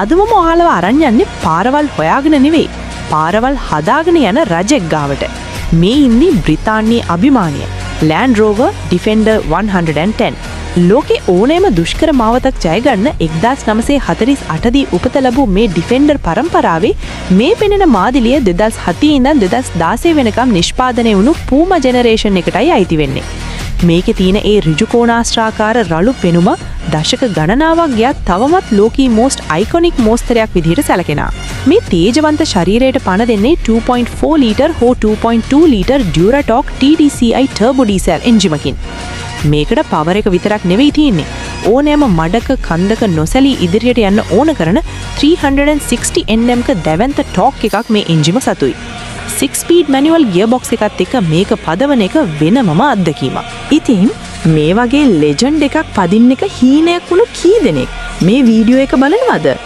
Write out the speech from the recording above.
අද මම ඔයාලව අරන් යන්නේ පාරවල් හොයාගෙන නෙවෙයි. පාරවල් හදාගෙන යන රජෙක් ගාවට. මේ ඉන්නේ බ්‍රිතාන්‍යයේ අභිමානිය Land Rover Defender 110. ලෝකේ ඕනෑම දුෂ්කර මාවතක් ජයගන්න 1948 දී උපත ලැබූ මේ ඩිෆෙන්ඩර් පරම්පරාවේ මේ පෙනෙන මාදිලිය 2007 ඉඳන් 2016 වෙනකම් නිෂ්පාදනය වුණු පූමා ජෙනරේෂන් එකටයි අයිති වෙන්නේ. මේකේ තියෙන ඒ ඍජු කෝණාස්ත්‍රාකාර රළු පෙනුම දශක ගණනාවක් ගියත් තවමත් ලෝකී most iconic මෝස්තරයක් විදිහට සැලකෙනවා. මේ තේජවන්ත ශරීරයට පණ දෙන්නේ 2.4 ලීටර් හෝ 2.2 litre Duratorq TDCi turbo diesel එන්ජිමකින්. මේකට පවර් එක විතරක් නෙවෙයි තියෙන්නේ. ඕනෑම මඩක කන්දක නොසැලී ඉදිරියට යන්න ඕන කරන 360 Nm දැවැන්ත ටෝක් එකක් මේ එන්ජිම සතුයි. 6 ස්පීඩ් මැනුවල් ගියර්බොක්ස් එකත් එක්ක මේක පදවන එක වෙනමම අත්දැකීමක්. ඉතින් මේ වගේ ලෙජන්ඩ් එකක් පදින්න එක හීනයක් වුණු කී දෙනෙක් මේ වීඩියෝ එක බලනවද?